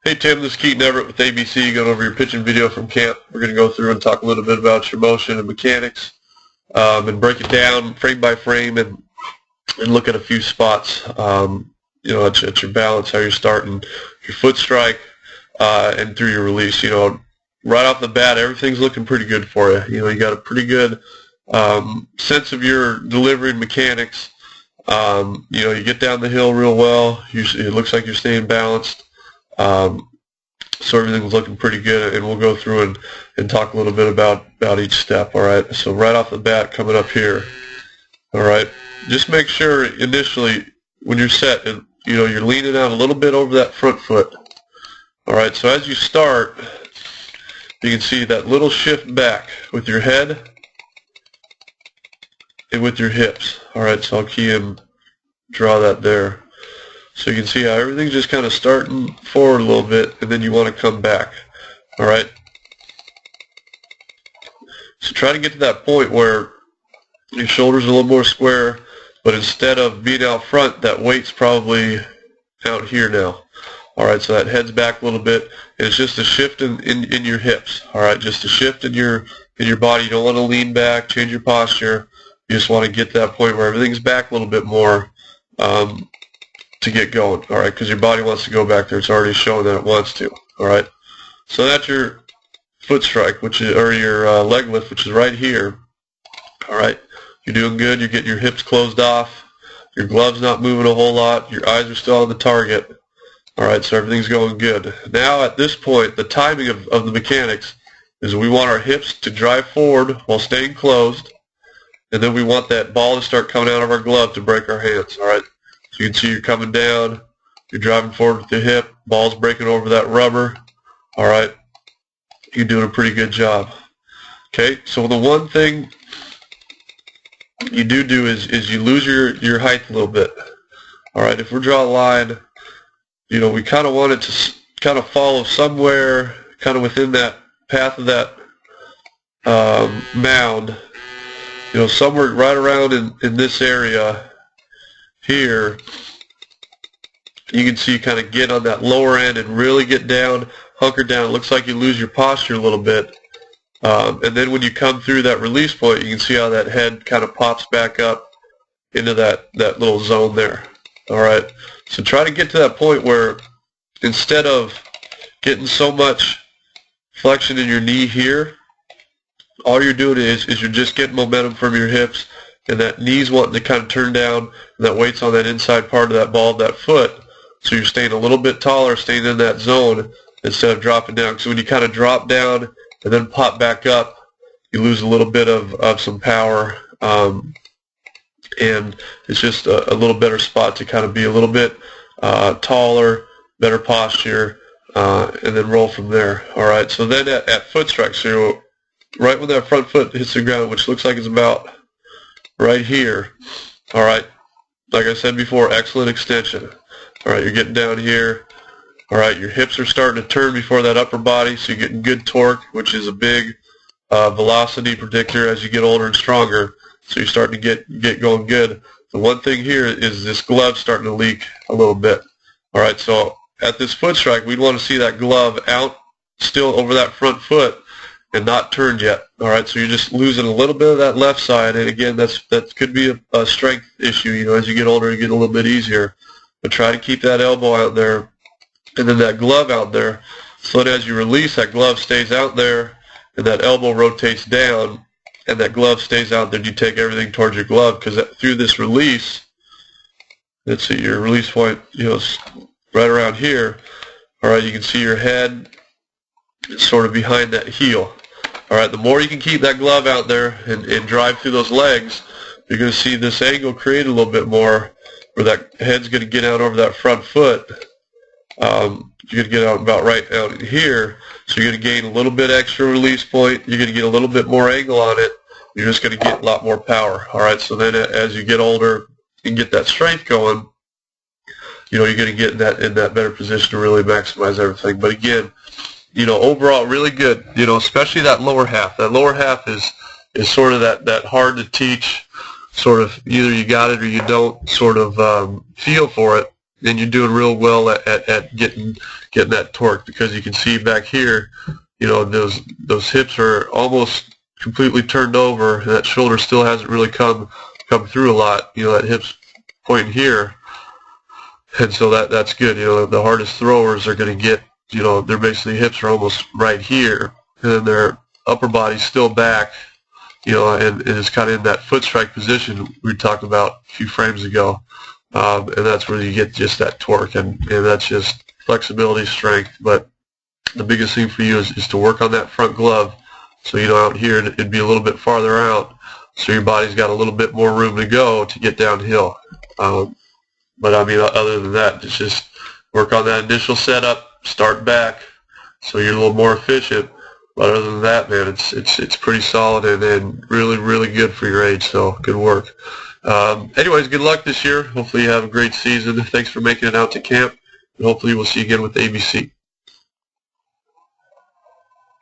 Hey Tim, this is Keaton Everett with ABC, going over your pitching video from camp. We're going to go through and talk a little bit about your motion and mechanics, and break it down frame by frame and look at a few spots, at your balance, how you're starting, your foot strike, and through your release. Right off the bat, everything's looking pretty good for you. You got a pretty good sense of your delivery and mechanics. You get down the hill real well. It looks like you're staying balanced. So everything's looking pretty good, and we'll go through and talk a little bit about each step. All right, so right off the bat, coming up here, all right, just make sure initially when you're set, and you're leaning out a little bit over that front foot. All right, so as you start, you can see that little shift back with your head and with your hips. All right, so I'll key and draw that there. So you can see how everything's just kind of starting forward a little bit, and then you want to come back. All right. So try to get to that point where your shoulders are a little more square, but instead of being out front, that weight's probably out here now. All right. So that head's back a little bit, and it's just a shift in your hips. All right. Just a shift in your body. You don't want to lean back, change your posture. You just want to get to that point where everything's back a little bit more. To get going, all right, because your body wants to go back there. It's already showing that it wants to, all right. So that's your foot strike, or your leg lift, which is right here, all right. You're doing good. You're getting your hips closed off. Your glove's not moving a whole lot. Your eyes are still on the target, all right. So everything's going good. Now at this point, the timing of the mechanics is we want our hips to drive forward while staying closed, and then we want that ball to start coming out of our glove to break our hands, all right. So you can see you're coming down, you're driving forward with the hip, ball's breaking over that rubber, all right, you're doing a pretty good job. Okay, so the one thing you do is you lose your height a little bit, all right. If we draw a line, we kind of want it to kind of follow somewhere kind of within that path of that mound, somewhere right around in this area here. You can see you kind of get on that lower end and really get down, hunker down. It looks like you lose your posture a little bit. And then when you come through that release point, you can see how that head kind of pops back up into that little zone there. All right. So try to get to that point where instead of getting so much flexion in your knee here, all you're doing is you're just getting momentum from your hips, and that knee's wanting to kind of turn down, and that weight's on that inside part of that ball of that foot. So you're staying a little bit taller, staying in that zone instead of dropping down. So when you kind of drop down and then pop back up, you lose a little bit of some power, and it's just a little better spot to kind of be a little bit taller, better posture, and then roll from there. All right. So then at foot strike, so right when that front foot hits the ground, which looks like it's about right here, all right, like I said before, excellent extension. All right, you're getting down here. All right, your hips are starting to turn before that upper body, so you're getting good torque, which is a big velocity predictor as you get older and stronger. So you're starting to get going good. The one thing here is this glove starting to leak a little bit. All right, so at this foot strike, we'd want to see that glove out still over that front foot and not turned yet. All right, so you're just losing a little bit of that left side, and again, that could be a strength issue. As you get older, you get a little bit easier, but try to keep that elbow out there, and then that glove out there, so that as you release, that glove stays out there, and that elbow rotates down, and that glove stays out there. You take everything towards your glove, because through this release, let's see, your release point, right around here. All right, you can see your head is sort of behind that heel. All right, the more you can keep that glove out there and drive through those legs, you're going to see this angle create a little bit more, where that head's going to get out over that front foot. You're going to get out about right out here, so you're going to gain a little bit extra release point. You're going to get a little bit more angle on it. You're just going to get a lot more power. All right, so then as you get older and get that strength going, you're going to get in that better position to really maximize everything. But again, overall really good, especially that lower half. That lower half is sort of that hard to teach, sort of either you got it or you don't sort of feel for it. then you're doing real well at getting that torque, because you can see back here, you know, those hips are almost completely turned over, and that shoulder still hasn't really come through a lot. You know, that hip's pointing here, and so that's good. You know, the hardest throwers are going to get, you know, their basically hips are almost right here, and then their upper body's still back, you know, and it's kind of in that foot strike position we talked about a few frames ago, and that's where you get just that torque, and that's just flexibility, strength. But the biggest thing for you is to work on that front glove, so, you know, out here it'd be a little bit farther out, so your body's got a little bit more room to go to get downhill. But I mean, other than that, it's just work on that initial setup, start back, so you're a little more efficient. But other than that, man, it's pretty solid and really, really good for your age. So good work. Anyways, good luck this year. Hopefully you have a great season. Thanks for making it out to camp, and hopefully we'll see you again with ABC.